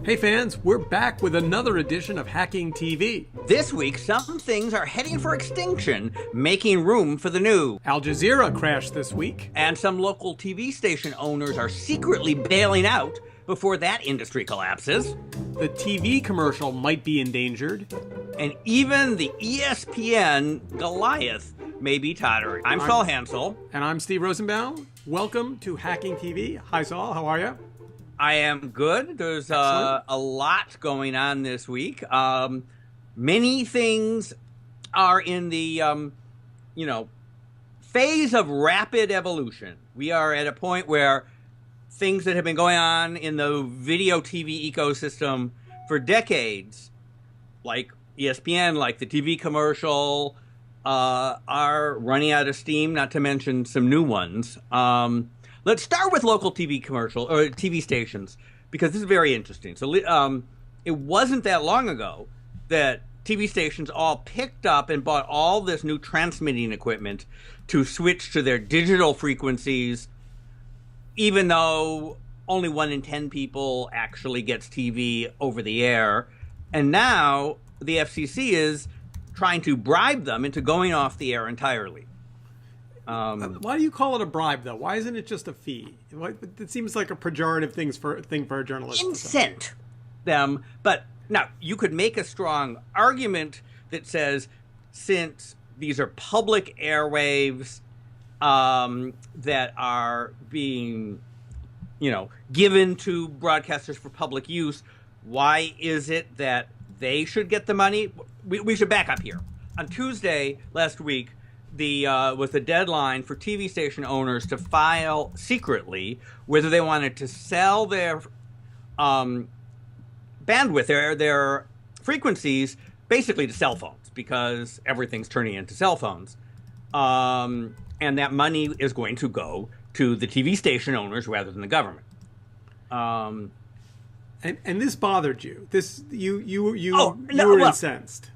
Hey fans, we're back with another edition of Hacking TV. This week, some things are heading for extinction, making room for the new. Al Jazeera crashed this week. And some local TV station owners are secretly bailing out before that industry collapses. The TV commercial might be endangered. And even the ESPN Goliath may be tottering. I'm Saul Hansell. And I'm Steve Rosenbaum. Welcome to Hacking TV. Hi Saul, how are you? I am good. There's a lot going on this week. Many things are in the, phase of rapid evolution. We are at a point where things that have been going on in the video TV ecosystem for decades, like ESPN, like the TV commercial, are running out of steam, not to mention some new ones. Let's start with local TV commercial or TV stations, because this is very interesting. So it wasn't that long ago that TV stations all picked up and bought all this new transmitting equipment to switch to their digital frequencies, even though only 1 in 10 people actually gets TV over the air. And now the FCC is trying to bribe them into going off the air entirely. Why do you call it a bribe, though? Why isn't it just a fee? It seems like a pejorative thing for a journalist. Incent them. But now, you could make a strong argument that says, since these are public airwaves that are being, given to broadcasters for public use, why is it that they should get the money? We should back up here. On Tuesday last week, was the deadline for TV station owners to file secretly whether they wanted to sell their bandwidth, their frequencies, basically to cell phones, because everything's turning into cell phones. And that money is going to go to the TV station owners rather than the government. And this bothered you. You were incensed.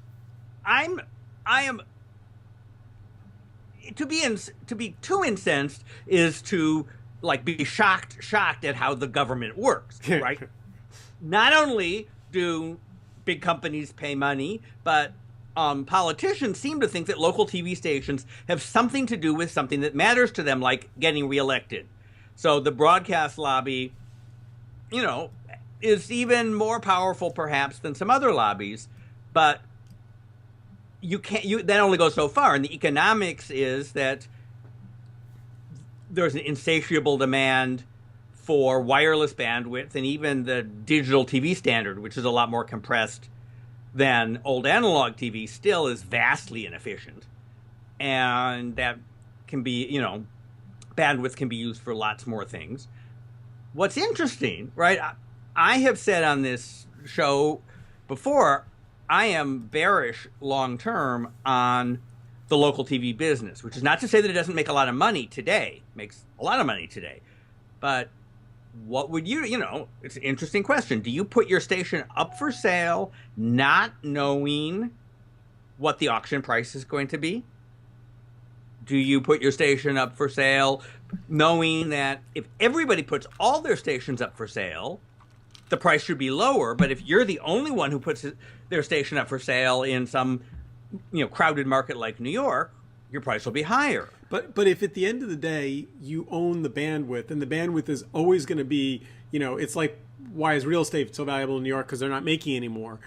I am. To be too incensed is to be shocked at how the government works, right? Not only do big companies pay money, but politicians seem to think that local TV stations have something to do with something that matters to them, like getting reelected. So the broadcast lobby, is even more powerful perhaps than some other lobbies, but that only goes so far. And the economics is that there's an insatiable demand for wireless bandwidth, and even the digital TV standard, which is a lot more compressed than old analog TV, still is vastly inefficient. And that can be, bandwidth can be used for lots more things. What's interesting, right? I have said on this show before, I am bearish long-term on the local TV business, which is not to say that it doesn't make a lot of money today. It makes a lot of money today. But what would it's an interesting question. Do you put your station up for sale not knowing what the auction price is going to be? Do you put your station up for sale knowing that if everybody puts all their stations up for sale, the price should be lower, but if you're the only one who puts their station up for sale in some, crowded market like New York, your price will be higher. But if at the end of the day you own the bandwidth, and the bandwidth is always going to be, it's like, why is real estate so valuable in New York? Because they're not making anymore.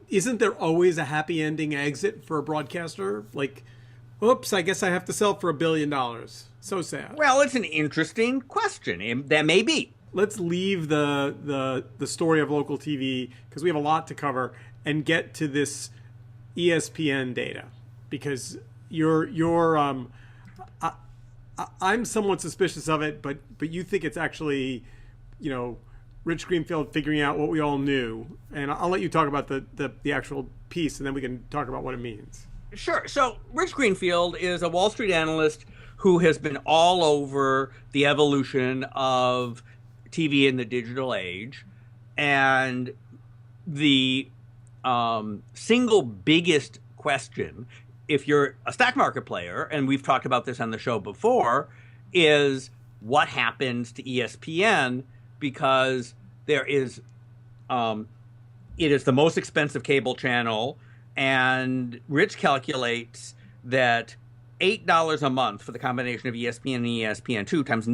Isn't there always a happy ending exit for a broadcaster? Like, oops, I guess I have to sell for $1 billion. So sad. Well, it's an interesting question. That may be. Let's leave the story of local TV, because we have a lot to cover, and get to this ESPN data, because I'm somewhat suspicious of it, but you think it's actually, Rich Greenfield figuring out what we all knew, and I'll let you talk about the actual piece, and then we can talk about what it means. Sure. So Rich Greenfield is a Wall Street analyst who has been all over the evolution of TV in the digital age, and the single biggest question, if you're a stock market player, and we've talked about this on the show before, is what happens to ESPN, because there is It is the most expensive cable channel, and Rich calculates that $8 a month for the combination of ESPN and ESPN2 times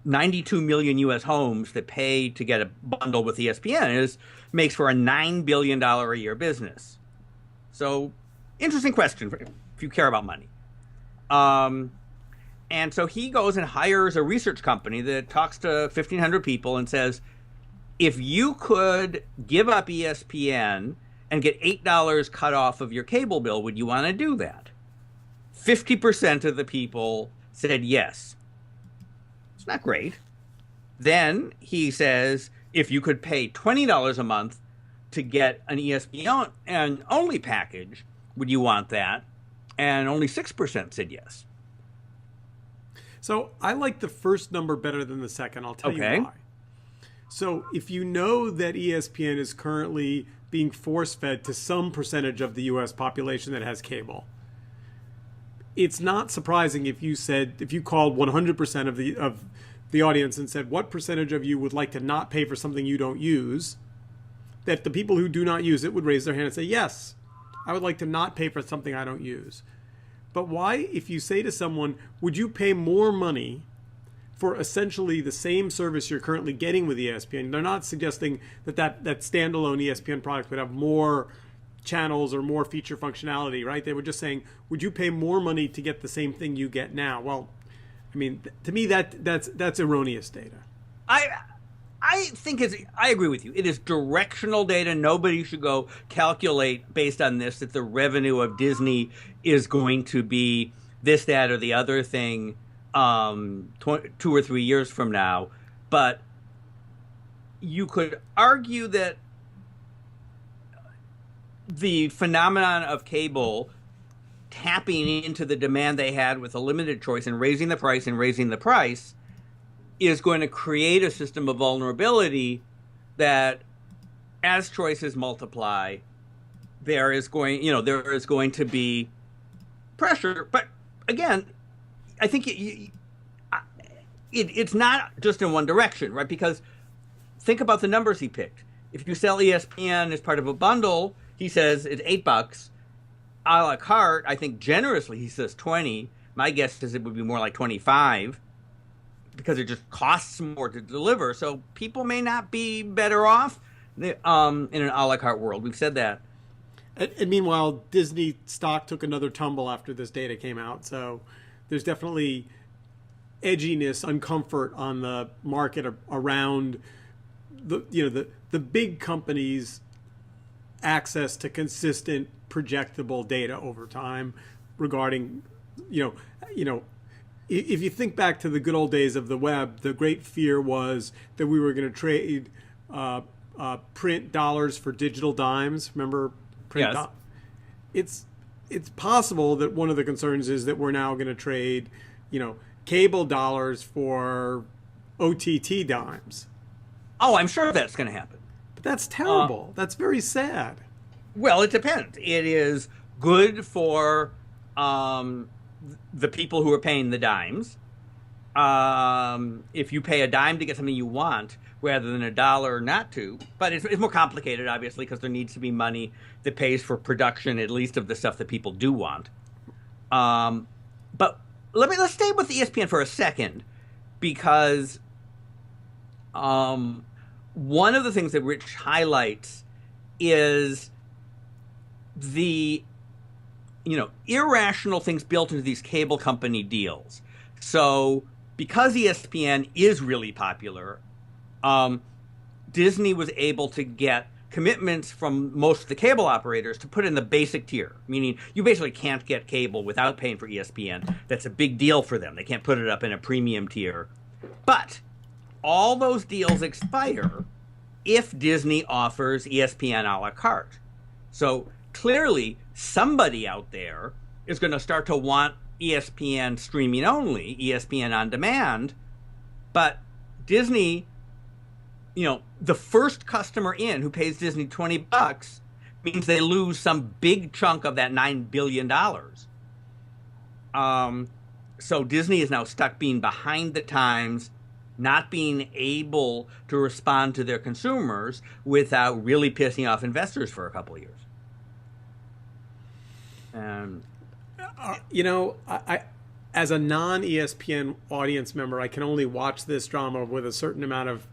92 million U.S. homes that pay to get a bundle with ESPN makes for a $9 billion a year business. So, interesting question if you care about money. And so he goes and hires a research company that talks to 1,500 people and says, if you could give up ESPN and get $8 cut off of your cable bill, would you want to do that? 50% of the people said yes. It's not great. Then he says, if you could pay $20 a month to get an ESPN and only package, would you want that? And only 6% said yes. So I like the first number better than the second. I'll tell you why. So if you know that ESPN is currently being force-fed to some percentage of the U.S. population that has cable, it's not surprising if you called 100% of the audience and said, what percentage of you would like to not pay for something you don't use, that the people who do not use it would raise their hand and say, yes, I would like to not pay for something I don't use. But why, if you say to someone, would you pay more money for essentially the same service you're currently getting with ESPN? They're not suggesting that standalone ESPN product would have more channels or more feature functionality, right? They were just saying, would you pay more money to get the same thing you get now? Well, I mean, to me, that's erroneous data. I think I agree with you. It is directional data. Nobody should go calculate based on this that the revenue of Disney is going to be this, that, or the other thing 2 or 3 years from now. But you could argue that the phenomenon of cable tapping into the demand they had with a limited choice and raising the price is going to create a system of vulnerability that, as choices multiply, there is going to be pressure. But again, I think it's not just in one direction, right? Because think about the numbers he picked. If you sell ESPN as part of a bundle, he says it's $8. A la carte, I think generously he says 20. My guess is it would be more like 25. Because it just costs more to deliver. So people may not be better off in an a la carte world. We've said that. And meanwhile, Disney stock took another tumble after this data came out. So there's definitely edginess, uncomfort on the market around the big companies' access to consistent, projectable data over time regarding, if you think back to the good old days of the web, the great fear was that we were going to trade print dollars for digital dimes. Remember print? Yes. It's possible that one of the concerns is that we're now going to trade, cable dollars for OTT dimes. Oh, I'm sure that's going to happen. But that's terrible. That's very sad. Well, it depends. It is good for the people who are paying the dimes. If you pay a dime to get something you want rather than $1 not to. But it's more complicated, obviously, because there needs to be money that pays for production, at least of the stuff that people do want. But let's stay with ESPN for a second, because one of the things that Rich highlights is the irrational things built into these cable company deals. So because ESPN is really popular, Disney was able to get commitments from most of the cable operators to put in the basic tier, meaning you basically can't get cable without paying for ESPN. That's a big deal for them. They can't put it up in a premium tier. But all those deals expire if Disney offers ESPN a la carte. So clearly, somebody out there is going to start to want ESPN streaming only, ESPN on demand. But Disney, the first customer in who pays Disney $20 means they lose some big chunk of that $9 billion. So Disney is now stuck being behind the times not being able to respond to their consumers without really pissing off investors for a couple of years. I as a non-ESPN audience member, I can only watch this drama with a certain amount of,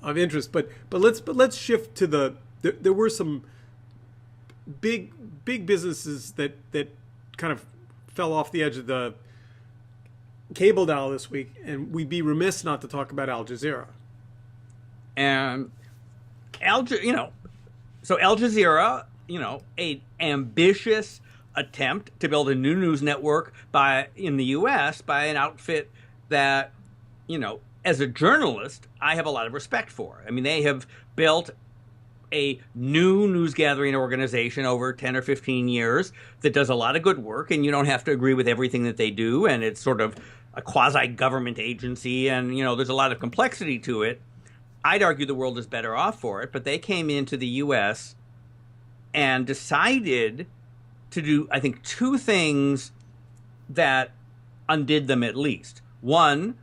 of interest. But let's shift to there were some big businesses that kind of fell off the edge of the cable dial this week, and we'd be remiss not to talk about Al Jazeera. And Al Jazeera, a ambitious attempt to build a new news network in the U.S. by an outfit that, as a journalist, I have a lot of respect for. I mean, they have built a new news gathering organization over 10 or 15 years that does a lot of good work, and you don't have to agree with everything that they do, and it's sort of a quasi-government agency, and, there's a lot of complexity to it. I'd argue the world is better off for it, but they came into the U.S. and decided to do, I think, two things that undid them at least. One,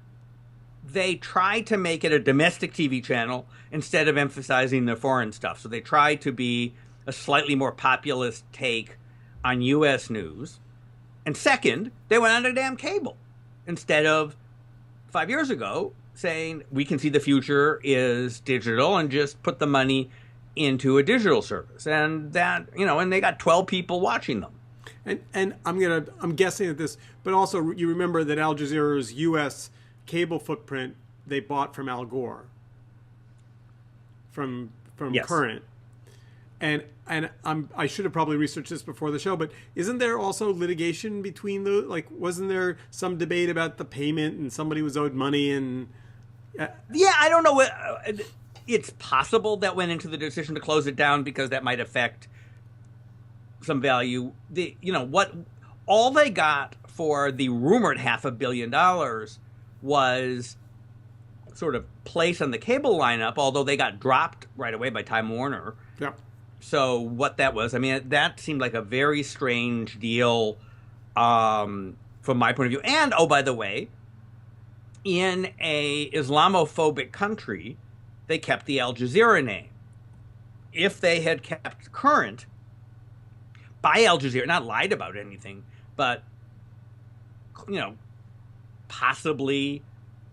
they tried to make it a domestic TV channel instead of emphasizing the foreign stuff. So they tried to be a slightly more populist take on U.S. news. And second, they went on to damn cable instead of 5 years ago saying we can see the future is digital and just put the money into a digital service. And that, and they got 12 people watching them. And I'm guessing at this, but also you remember that Al Jazeera's U.S. cable footprint they bought from Al Gore, from yes. Current, and I should have probably researched this before the show, but isn't there also litigation between wasn't there some debate about the payment and somebody was owed money and yeah, I don't know what it's possible that went into the decision to close it down because that might affect some value. What all they got for the rumored $500 million was sort of place on the cable lineup, although they got dropped right away by Time Warner. Yeah. So what that was, I mean, that seemed like a very strange deal from my point of view. And, oh, by the way, in a Islamophobic country, they kept the Al Jazeera name. If they had kept Current by Al Jazeera, not lied about anything, but, possibly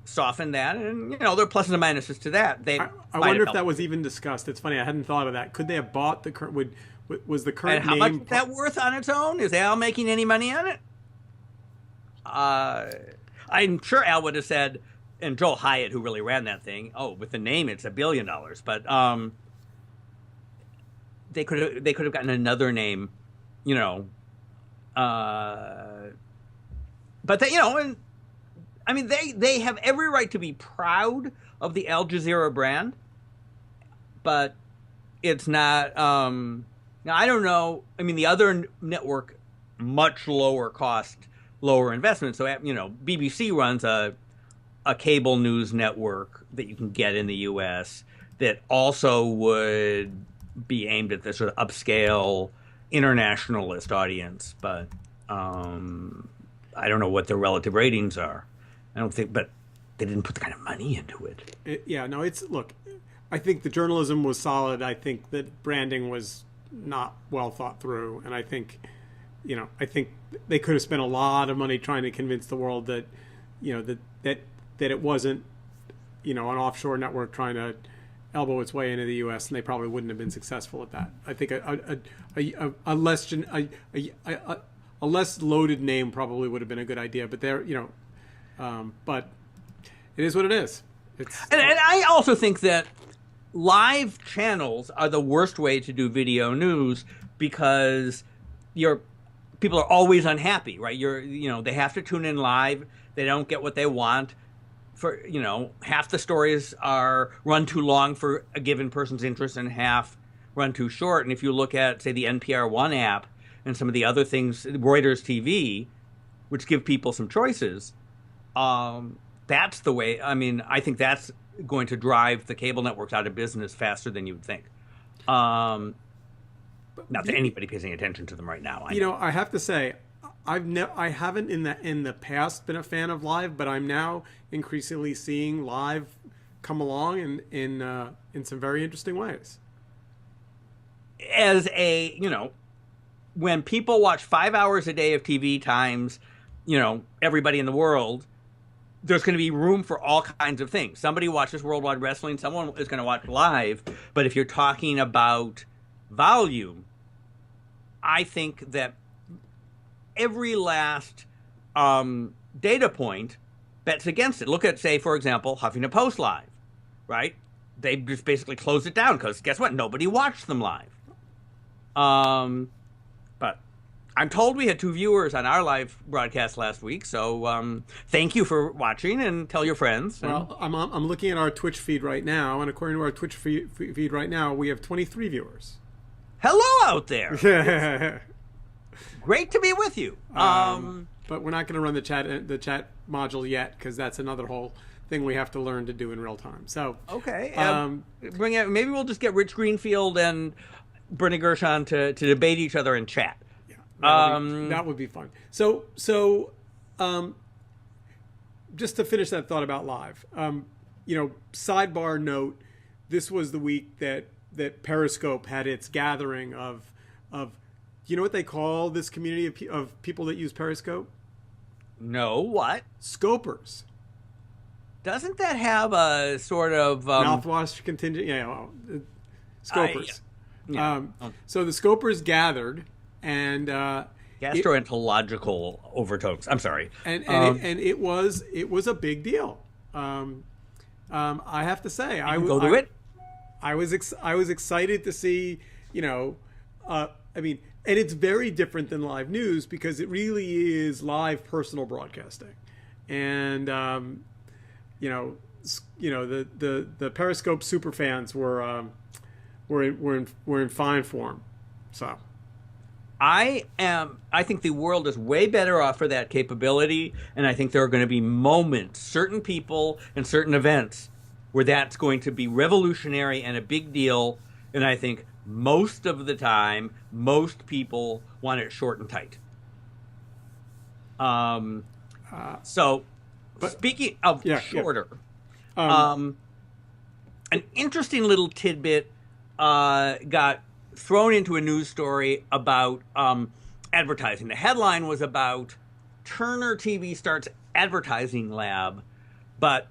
softened that. And, there are pluses and minuses to that. I wonder if that was even discussed. It's funny. I hadn't thought of that. Could they have bought the Current? Was the Current and how name... much is that worth on its own? Is Al making any money on it? I'm sure Al would have said, and Joel Hyatt, who really ran that thing, with the name, it's $1 billion. But they could have gotten another name, but they, and I mean, they have every right to be proud of the Al Jazeera brand, but it's not. Now I don't know. I mean, the other network, much lower cost, lower investment. So BBC runs a cable news network that you can get in the U.S. that also would be aimed at this sort of upscale internationalist audience, but I don't know what their relative ratings are. I don't think, but they didn't put the kind of money into it. Look, I think the journalism was solid. I think that branding was not well thought through. And I think they could have spent a lot of money trying to convince the world that, that it wasn't, an offshore network trying to elbow its way into the U.S. and they probably wouldn't have been successful at that. I think a less loaded name probably would have been a good idea. But but it is what it is. And I also think that live channels are the worst way to do video news because people are always unhappy, right? They have to tune in live. They don't get what they want. For half the stories are run too long for a given person's interest and half run too short. And if you look at, say, the NPR One app and some of the other things, Reuters TV, which give people some choices, that's the way. I mean, I think that's going to drive the cable networks out of business faster than you would think. Not that anybody pays any attention to them right now. I have to say, I haven't in the past been a fan of live, but I'm now increasingly seeing live come along in some very interesting ways. As a, when people watch 5 hours a day of TV times, everybody in the world, there's going to be room for all kinds of things. Somebody watches Worldwide Wrestling, someone is going to watch live. But if you're talking about volume, I think that every last data point bets against it. Look at, say, for example, Huffington Post Live, right? They just basically closed it down because guess what? Nobody watched them live. But I'm told we had 2 viewers on our live broadcast last week, so thank you for watching and tell your friends. Well, I'm looking at our Twitch feed right now, and according to our Twitch feed right now, we have 23 viewers. Hello out there. Great to be with you. But we're not going to run the chat module yet because that's another whole thing we have to learn to do in real time. So okay, maybe we'll just get Rich Greenfield and Bernie Gershon to debate each other in chat. Yeah, that would be fun. So just to finish that thought about live, sidebar note: this was the week that Periscope had its gathering of. You know what they call this community of people that use Periscope? No, what? Scopers. Doesn't that have a sort of mouthwash contingent? Yeah, Scopers. So the Scopers gathered, and gastroenterological overtones. I'm sorry, and it was a big deal. I have to say, I was excited to see. And it's very different than live news because it really is live personal broadcasting, and the Periscope superfans were in fine form. So I think the world is way better off for that capability, and I think there are going to be moments, certain people and certain events where that's going to be revolutionary and a big deal, and I think most of the time, most people want it short and tight. Speaking of shorter, an interesting little tidbit got thrown into a news story about advertising. The headline was about Turner TV starts advertising lab, but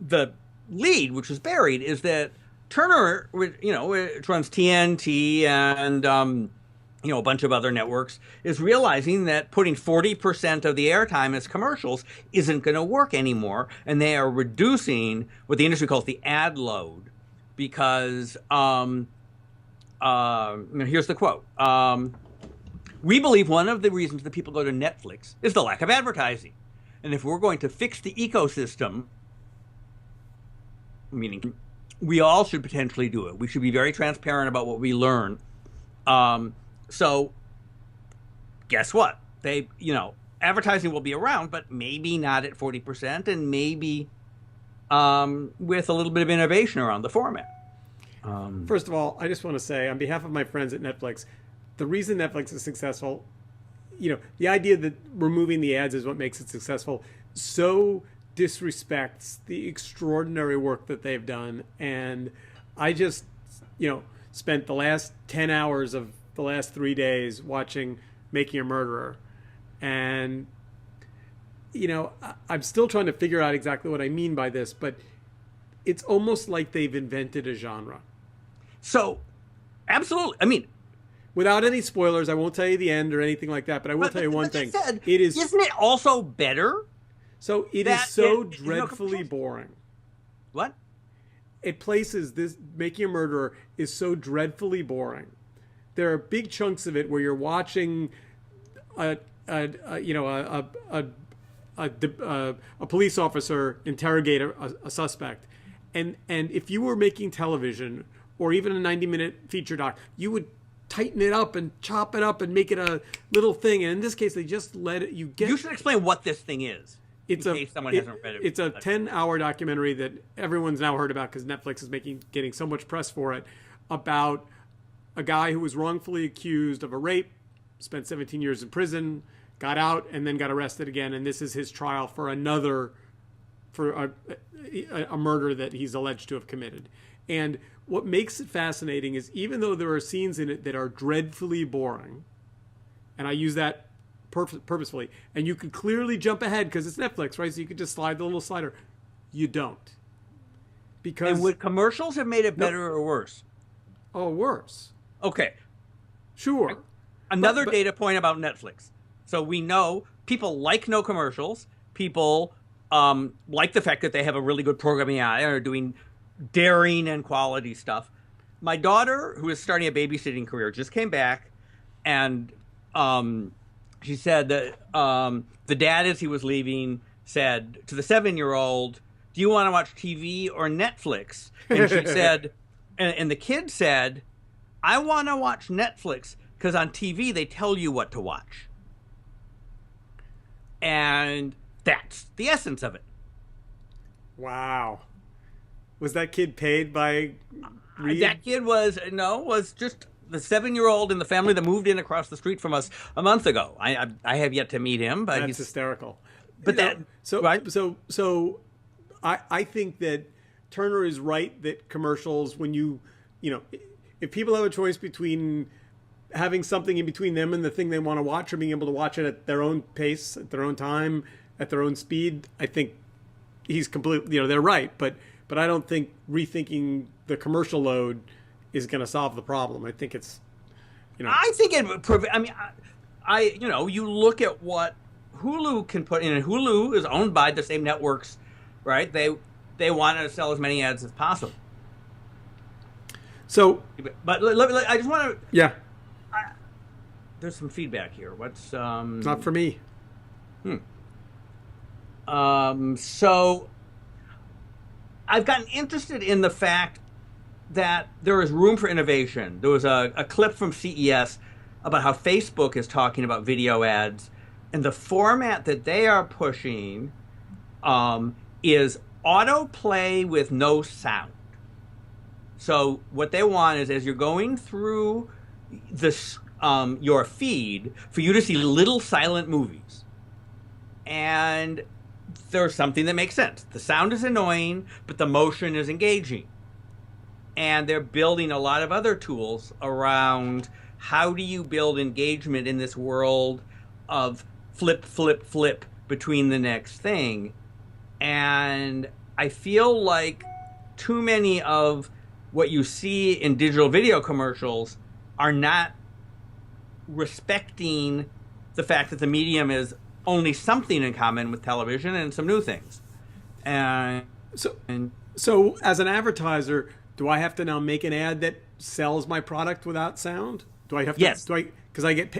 the lead, which was buried, is that Turner, it runs TNT and, a bunch of other networks, is realizing that putting 40% of the airtime as commercials isn't going to work anymore. And they are reducing what the industry calls the ad load because, here's the quote. We believe one of the reasons that people go to Netflix is the lack of advertising. And if we're going to fix the ecosystem, meaning we all should potentially do it. We should be very transparent about what we learn. So guess what? Advertising will be around, but maybe not at 40% and maybe with a little bit of innovation around the format. First of all, I just want to say on behalf of my friends at Netflix, the reason Netflix is successful, the idea that removing the ads is what makes it successful, so disrespects the extraordinary work that they've done. And I just, spent the last 10 hours of the last 3 days watching Making a Murderer. And, I'm still trying to figure out exactly what I mean by this, but it's almost like they've invented a genre. So, absolutely. Without any spoilers, I won't tell you the end or anything like that, but I will tell you one thing. Isn't it also better? So it is so dreadfully boring. What? At places, this Making a Murderer is so dreadfully boring. There are big chunks of it where you're watching a police officer interrogate a suspect, and if you were making television or even a 90-minute feature doc, you would tighten it up and chop it up and make it a little thing. And in this case, they just let it. You should explain what this thing is. It's a 10-hour documentary that everyone's now heard about because Netflix is getting so much press for it, about a guy who was wrongfully accused of a rape, spent 17 years in prison, got out, and then got arrested again. And this is his trial for a murder that he's alleged to have committed. And what makes it fascinating is even though there are scenes in it that are dreadfully boring, and I use that purposefully, and you could clearly jump ahead because it's Netflix, right? So you could just slide the little slider. You don't. Because And would commercials have made it better or worse? Oh, worse. Okay. Sure. Another data point about Netflix. So we know people like no commercials. People like the fact that they have a really good programming on and are doing daring and quality stuff. My daughter, who is starting a babysitting career, just came back, and she said that the dad, as he was leaving, said to the 7-year-old, "Do you want to watch TV or Netflix?" And she said, and the kid said, "I want to watch Netflix because on TV they tell you what to watch." And that's the essence of it. Wow. Was that kid paid by Reed? That kid was just the 7-year-old in the family that moved in across the street from us a month ago. I have yet to meet him, but That's hysterical. But right? So I think that Turner is right that commercials, when if people have a choice between having something in between them and the thing they want to watch, or being able to watch it at their own pace, at their own time, at their own speed, I think he's completely, they're right. But I don't think rethinking the commercial load is going to solve the problem. I think it's, I think it. I mean, you look at what Hulu can put in, and Hulu is owned by the same networks, right? They want to sell as many ads as possible. So, but I just want to. Yeah. There's some feedback here. What's not for me? So I've gotten interested in the fact that there is room for innovation. There was a clip from CES about how Facebook is talking about video ads, and the format that they are pushing is autoplay with no sound. So what they want is, as you're going through this your feed, for you to see little silent movies. And there's something that makes sense. The sound is annoying, but the motion is engaging. And they're building a lot of other tools around how do you build engagement in this world of flip, flip, flip between the next thing. And I feel like too many of what you see in digital video commercials are not respecting the fact that the medium is only something in common with television and some new things. And so as an advertiser, do I have to now make an ad that sells my product without sound? Do I have to? Yes. Because I get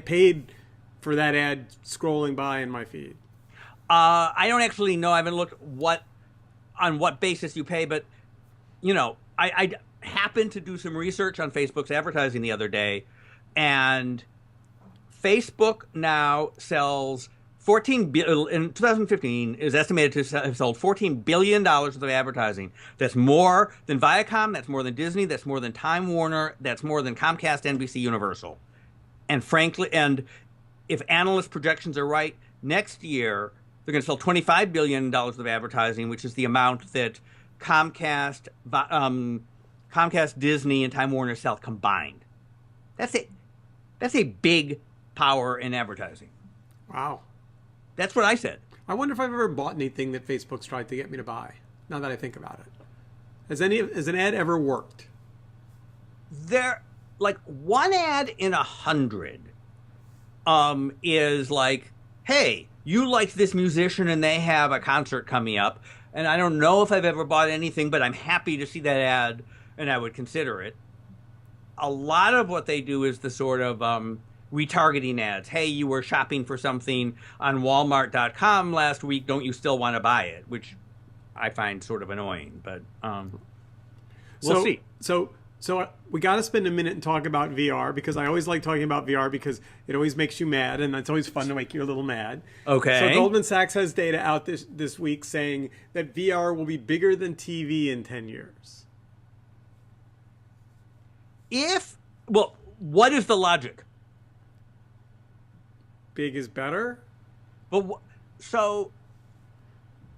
paid for that ad scrolling by in my feed. I don't actually know. I haven't looked on what basis you pay, but I happened to do some research on Facebook's advertising the other day, and Facebook now sells in 2015 is estimated to have sold $14 billion worth of advertising. That's more than Viacom, that's more than Disney, that's more than Time Warner, that's more than Comcast, NBC, Universal. And frankly, and if analyst projections are right, next year they're going to sell $25 billion worth of advertising, which is the amount that Comcast, Disney, and Time Warner sell combined. That's a big power in advertising. Wow. That's what I said. I wonder if I've ever bought anything that Facebook's tried to get me to buy, now that I think about it. Has an ad ever worked? Like one ad in 100 is like, hey, you like this musician and they have a concert coming up. And I don't know if I've ever bought anything, but I'm happy to see that ad and I would consider it. A lot of what they do is the sort of retargeting ads. Hey, you were shopping for something on Walmart.com last week. Don't you still want to buy it? Which I find sort of annoying, but we'll see. So we got to spend a minute and talk about VR, because I always like talking about VR because it always makes you mad, and it's always fun to make you a little mad. Okay. So Goldman Sachs has data out this week saying that VR will be bigger than TV in 10 years. What is the logic? big is better? But so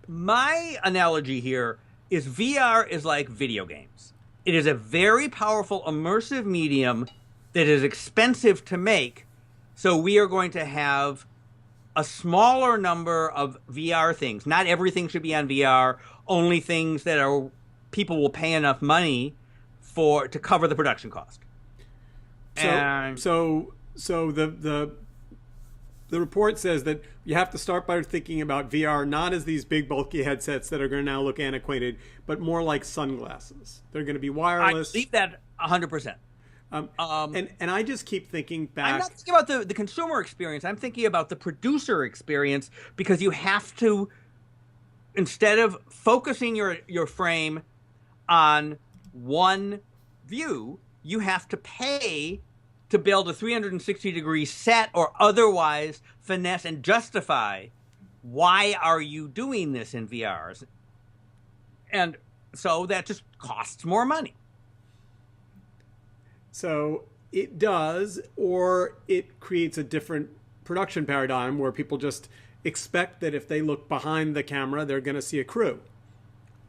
my analogy here is VR is like video games. It is a very powerful, immersive medium that is expensive to make. So we are going to have a smaller number of VR things. Not everything should be on VR. Only things that are people will pay enough money for to cover the production cost. So the report says that you have to start by thinking about VR not as these big bulky headsets that are going to now look antiquated, but more like sunglasses. They're going to be wireless. I believe that 100%. And I just keep thinking back. I'm not thinking about the consumer experience. I'm thinking about the producer experience, because you have to, instead of focusing your frame on one view, you have to pay to build a 360-degree set or otherwise finesse and justify why are you doing this in VRs. And so that just costs more money. So it does, or it creates a different production paradigm where people just expect that if they look behind the camera, they're going to see a crew.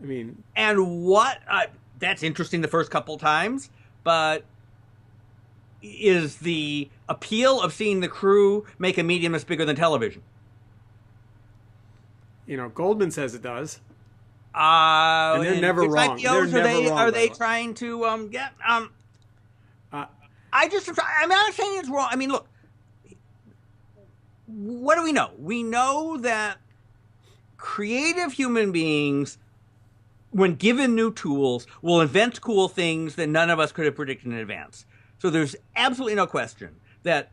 I mean... And what... that's interesting the first couple times, but... is the appeal of seeing the crew make a medium that's bigger than television? Goldman says it does. And they're never wrong. Are they trying to get? I'm not saying it's wrong. I mean, look. What do we know? We know that creative human beings, when given new tools, will invent cool things that none of us could have predicted in advance. So there's absolutely no question that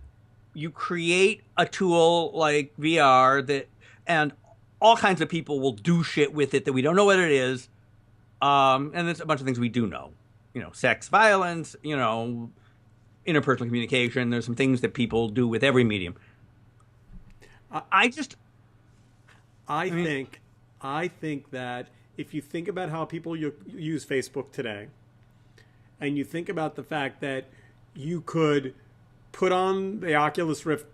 you create a tool like VR and all kinds of people will do shit with it that we don't know what it is. And there's a bunch of things we do know. Sex, violence, interpersonal communication. There's some things that people do with every medium. I think that if you think about how people use Facebook today, and you think about the fact that you could put on the Oculus Rift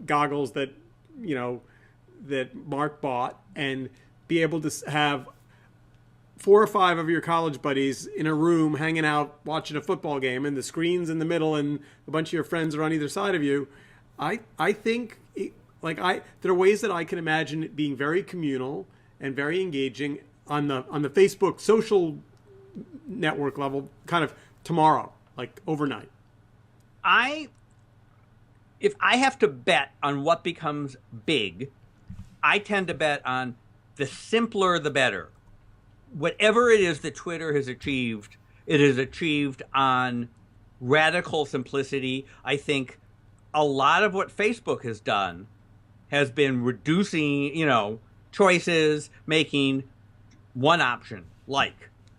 goggles that Mark bought and be able to have 4 or 5 of your college buddies in a room hanging out watching a football game, and the screen's in the middle and a bunch of your friends are on either side of you. I think there are ways that I can imagine it being very communal and very engaging on the Facebook social network level kind of tomorrow, like overnight. If I have to bet on what becomes big, I tend to bet on the simpler the better. Whatever it is that Twitter has achieved, it is achieved on radical simplicity. I think a lot of what Facebook has done has been reducing, choices, making one option,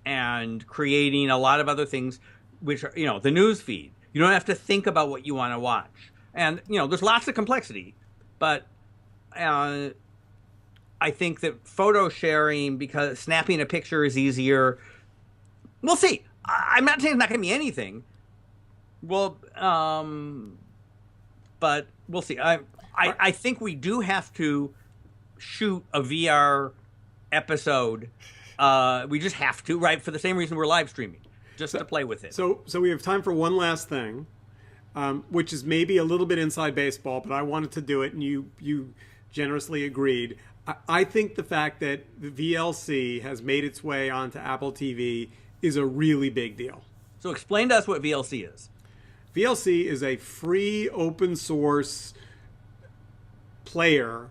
and creating a lot of other things, which are, the news feed. You don't have to think about what you want to watch. And, there's lots of complexity. But I think that photo sharing, because snapping a picture is easier. We'll see. I'm not saying it's not going to be anything. Well, but we'll see. I think we do have to shoot a VR episode. We just have to, right? For the same reason we're live streaming. Just to play with it. So we have time for one last thing, which is maybe a little bit inside baseball, but I wanted to do it, and you generously agreed. I think the fact that the VLC has made its way onto Apple TV is a really big deal. So explain to us what VLC is. VLC is a free open source player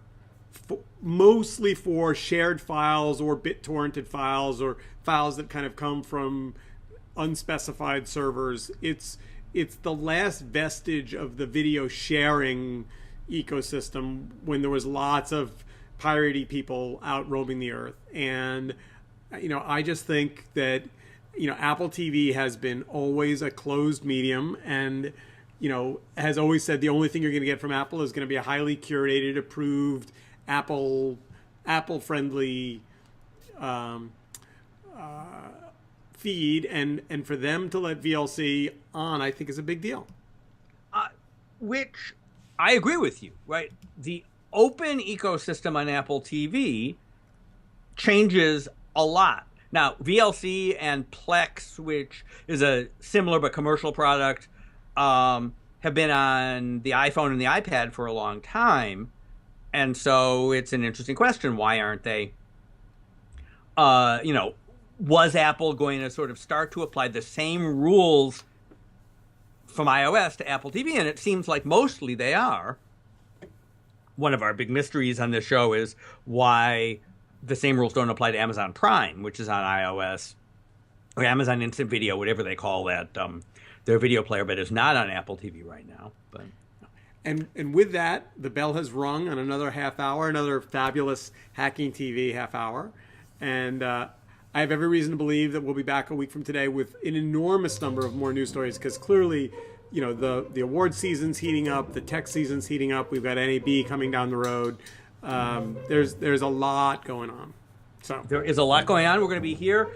mostly for shared files or BitTorrented files or files that kind of come from unspecified servers. It's the last vestige of the video sharing ecosystem when there was lots of piratey people out roaming the earth. And I just think that Apple TV has been always a closed medium, and has always said the only thing you're going to get from Apple is going to be a highly curated, approved, Apple friendly feed, and for them to let VLC on, I think is a big deal. Which I agree with you, right? The open ecosystem on Apple TV changes a lot. Now, VLC and Plex, which is a similar but commercial product, have been on the iPhone and the iPad for a long time. And so it's an interesting question. Why aren't they, was Apple going to sort of start to apply the same rules from iOS to Apple TV? And it seems like mostly they are. One of our big mysteries on this show is why the same rules don't apply to Amazon Prime, which is on iOS, or Amazon Instant Video, whatever they call that, their video player, but is not on Apple TV right now. But And with that, the bell has rung on another half hour, another fabulous Hacking TV half hour. And I have every reason to believe that we'll be back a week from today with an enormous number of more news stories, because clearly, the award season's heating up, the tech season's heating up. We've got NAB coming down the road. There's a lot going on. So there is a lot going on. We're going to be here.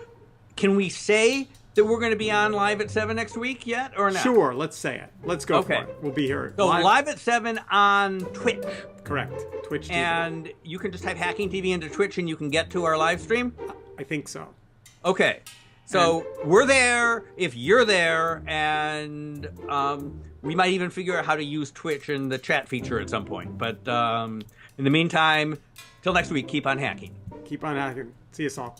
Can we say that we're going to be on live at 7 next week yet, or not? Sure, let's say it. Let's go for it. We'll be here. So live at 7 on Twitch. Correct. Twitch TV. And you can just type Hacking TV into Twitch and you can get to our live stream? I think so. Okay. So we're there if you're there, and we might even figure out how to use Twitch and the chat feature at some point. But in the meantime, till next week, keep on hacking. Keep on hacking. See you, Saul.